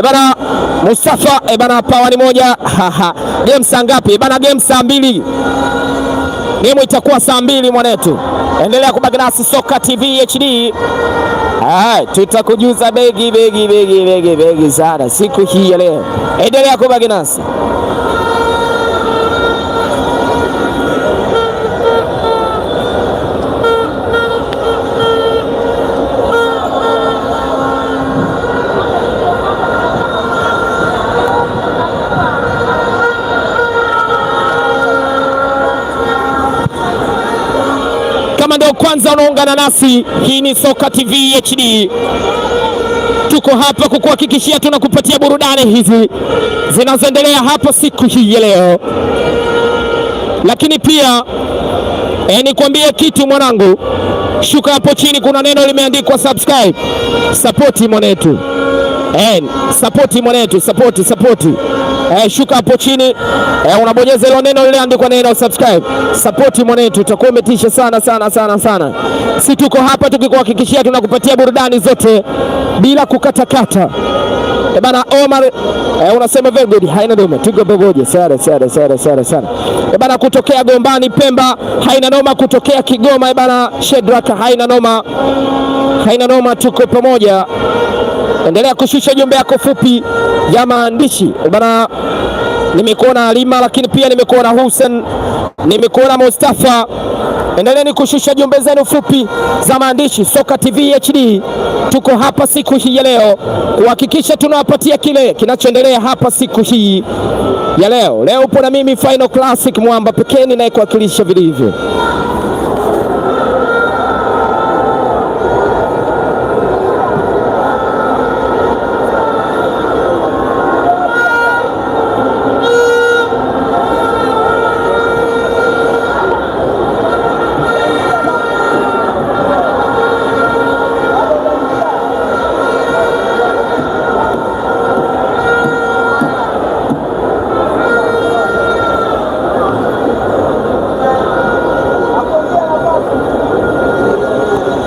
Bana Mustafa bana power ni moja. Game saa ngapi? Bana game saa 2. Game itakuwa saa 2 mwanetu. Endelea kubaki nasi Soka TV HD. Tutakujuza begi sana siku hii ya leo. Endelea kubaki nasi. Kama ndio kwanza unaungana nasi, hii ni Soka TV HD. Tuko hapa kukuhakikishia tunakupatia burudani hizi zinazoendelea hapo siku hii ya leo. Lakini pia nikwambie kitu mwanangu, shuka hapo chini kuna neno limeandikwa subscribe. Support mwanetu. Support mwanetu, support. Shuka hapo chini, unabonyeza ile neno lililoandikwa neno subscribe. Support mwanetu, utakuwa umetisha sana. Si tuko hapa tukikuhakikishia tunakupatia burudani zote bila kukatakata. Bana Omar unasema very good, haina noma, tuko pamoja sana. Bana kutokea Gombani Pemba, haina noma. Kutokea Kigoma bana Shedraka, haina noma, tuko pamoja. Endelea kushusha jumbe yako fupi ya maandishi. Bana nimekuona Alima, lakini pia nimekuona Hussein, nimekuona Mustafa. Endelea kushusha jumbe zenu fupi za maandishi. Soka TV HD tuko hapa siku hii ya leo kuhakikisha tunawapatia kile kinachoendelea hapa siku hii ya leo. Leo upo na mimi Final Classic mwamba pekee ninayekuwakilisha vilivyo.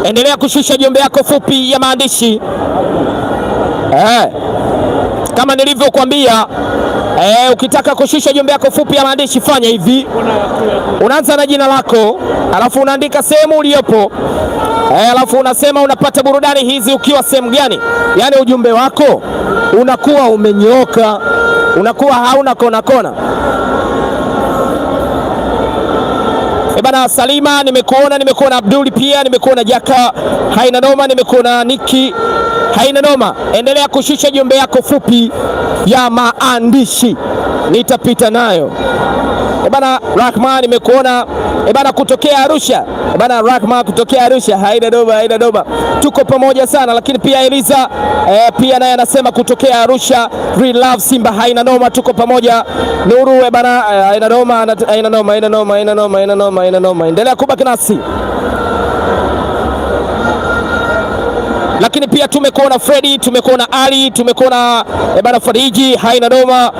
Endelea kushusha jumbe yako fupi ya maandishi. Kama nilivyokuambia, ukitaka kushusha jumbe yako fupi ya maandishi fanya hivi. Unaanza na jina lako, alafu unaandika sehemu uliyopo, alafu unasema unapata burudani hizi ukiwa sehemu gani. Yaani ujumbe wako unakuwa umenyooka, unakuwa hauna kona. Bana Salima nimekuona Abduli, pia nimekuona Jaka, haina noma, nimekuona Niki, haina noma. Endelea kushusha jumbe yako fupi ya maandishi, nitapita nayo. Bana Rahma nimekuona bana kutokea Arusha. Bana Rahma kutokea Arusha, haina noma. Tuko pamoja sana. Lakini pia Eliza pia naye anasema kutokea Arusha, Real Love Simba, haina noma, tuko pamoja. Nuru bana haina noma. Endelea kubaki nasi. Lakini pia tumekuona Freddy, tumekuona Ali, tumekuona bana Fariji, haina noma.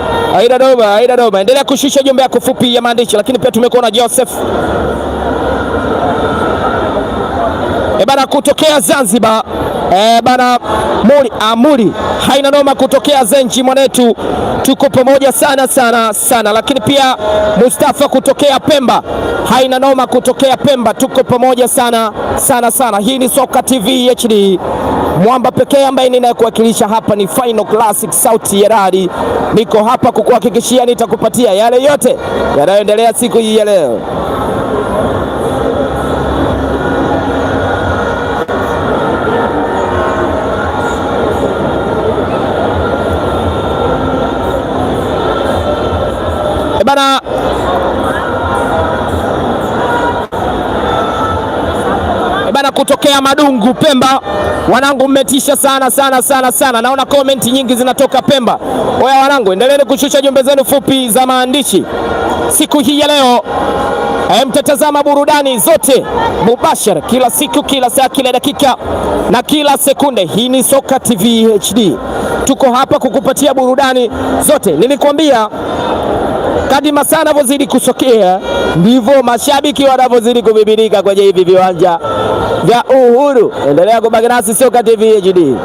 Endelea kushusha jumbe yako fupi ya maandishi. Lakini pia tumekuona Joseph bana kutokea Zanzibar, bana Amuri, haina noma, kutokea Zenji mwanetu, tuko pamoja sana. Lakini pia Mustafa kutokea Pemba, haina noma, kutokea Pemba, tuko pamoja sana. Hii ni Soka TV HD, mwamba pekee ambaye ninakuwakilisha hapa ni Final Classic, sauti ya radi. Niko hapa kukuhakikishia nitakupatia yale yote yanayoendelea siku hii ya leo. Bana kutokea Madungu Pemba, wanangu mmetisha sana. Naona comment nyingi zinatoka Pemba. Oya wanangu, endeleeni kushusha jumbe zenu fupi za maandishi. Siku hii ya leo mtatazama burudani zote mubashara, kila siku, kila saa, kila dakika na kila sekunde. Hii ni Soka TV HD, tuko hapa kukupatia burudani zote. Nilikwambia kadri masaa yanavyozidi kusokea ndivyo mashabiki wanavyozidi kubibirika kwenye hivi viwanja vya Uhuru. Endelea kubaki nasi Soka TV HD.